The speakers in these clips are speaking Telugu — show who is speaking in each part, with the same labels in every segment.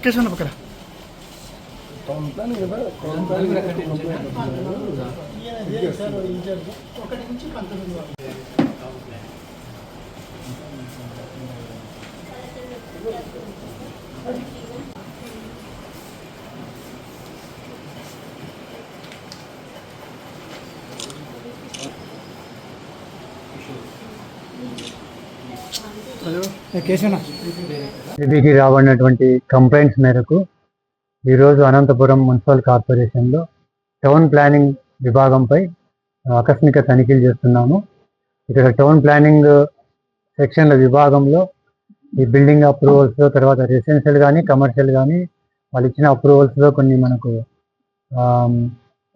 Speaker 1: కేశవన్న పక్కన
Speaker 2: ఏబీకి రాబడినటువంటి కంప్లైంట్స్ మేరకు ఈరోజు అనంతపురం మున్సిపల్ కార్పొరేషన్లో టౌన్ ప్లానింగ్ విభాగంపై ఆకస్మిక తనిఖీలు చేస్తున్నాము. ఇక్కడ టౌన్ ప్లానింగ్ సెక్షన్ల విభాగంలో ఈ బిల్డింగ్ అప్రూవల్స్లో, తర్వాత రెసిడెన్షియల్ కానీ కమర్షియల్ కానీ వాళ్ళు ఇచ్చిన అప్రూవల్స్లో కొన్ని మనకు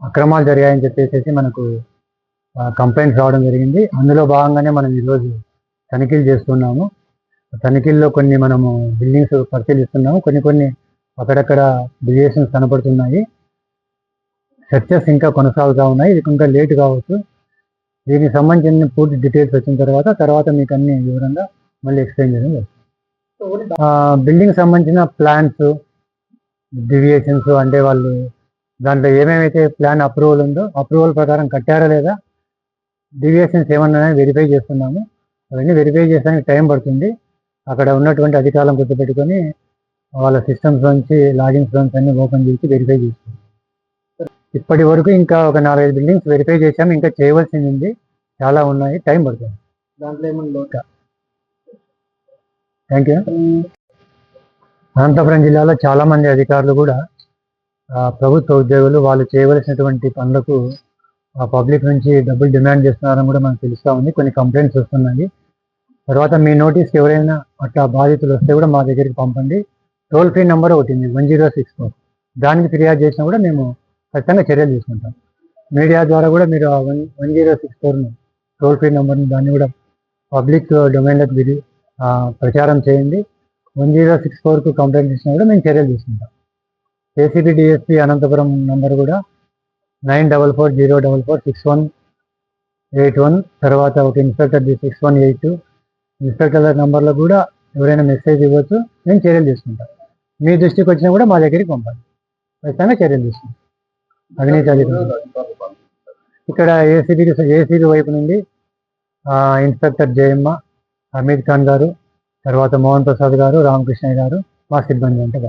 Speaker 2: అక్రమాలు జరిగాయని చెప్పేసి మనకు కంప్లైంట్స్ రావడం జరిగింది. అందులో భాగంగానే మనం ఈరోజు తనిఖీలు చేస్తున్నాము. తనిఖీల్లో కొన్ని మనము బిల్డింగ్స్ పరిశీలిస్తున్నాము. కొన్ని అక్కడక్కడ డీవియేషన్స్ కనపడుతున్నాయి. సెర్చెస్ ఇంకా కొనసాగుతూ ఉన్నాయి. ఇది ఇంకా లేట్ కావచ్చు. దీనికి సంబంధించిన పూర్తి డీటెయిల్స్ వచ్చిన తర్వాత మీకు అన్ని వివరంగా మళ్ళీ ఎక్స్ప్లెయిన్ చేయడం జరుగుతుంది. బిల్డింగ్ సంబంధించిన ప్లాన్స్, డీవియేషన్స్ అంటే వాళ్ళు దాంట్లో ఏమేమైతే ప్లాన్ అప్రూవల్ ఉందో అప్రూవల్ ప్రకారం కట్టారా లేదా, డీవియేషన్స్ ఏమన్నా వెరిఫై చేస్తున్నాము. అవన్నీ వెరిఫై చేయడానికి టైం పడుతుంది. అక్కడ ఉన్నటువంటి అధికారులను గుర్తుపెట్టుకొని వాళ్ళ సిస్టమ్స్ నుంచి లాగిన్స్ అన్ని ఓపెన్ చేసి వెరిఫై చేస్తాం. ఇప్పటి వరకు ఇంకా ఒక 4-5 బిల్డింగ్స్ వెరిఫై చేసాము. ఇంకా చేయవలసింది ఉంది, చాలా ఉన్నాయి, టైం పడుతుంది. దాంట్లో ఏమన్నా లోట. Thank you. అనంతపురం జిల్లాలో చాలామంది అధికారులు కూడా ప్రభుత్వ ఉద్యోగులు వాళ్ళు చేయవలసినటువంటి పనులకు పబ్లిక్ నుంచి డబ్బులు డిమాండ్ చేస్తున్నారని కూడా మనకు తెలుస్తూ ఉంది. కొన్ని కంప్లైంట్స్ వస్తున్నాయి. తర్వాత మీ నోటీస్కి ఎవరైనా అట్లా బాధితులు వస్తే కూడా మా దగ్గరికి పంపండి. టోల్ ఫ్రీ నెంబర్ ఒకటి ఉంది 1064. దానికి ఫిర్యాదు చేసినా కూడా మేము ఖచ్చితంగా చర్యలు తీసుకుంటాం. మీడియా ద్వారా కూడా మీరు 1064 టోల్ ఫ్రీ నెంబర్ని దాన్ని కూడా పబ్లిక్ డొమైన్లకు ప్రచారం చేయండి. 1064కు కంప్లైంట్ ఇచ్చినా కూడా మేము చర్యలు తీసుకుంటాం. ఏసీబీ డిఎస్పీ అనంతపురం నంబర్ కూడా 9440446181. తర్వాత ఒక ఇన్స్పెక్టర్ 6182. ఇన్స్పెక్టర్ నెంబర్లో కూడా ఎవరైనా మెసేజ్ ఇవ్వచ్చు, మేము చర్యలు తీసుకుంటాం. మీ దృష్టికి వచ్చినా కూడా మా దగ్గరికి పంపండి, ఖచ్చితంగా చర్యలు తీసుకుంటాం. అవినీతి అధికారులు ఇక్కడ ఏసీబీ వైపు నుండి ఇన్స్పెక్టర్ జయమ్మ, హమీద్ ఖాన్ గారు, తర్వాత మోహన్ ప్రసాద్ గారు, రామకృష్ణ గారు, మా సిబ్బంది అంటే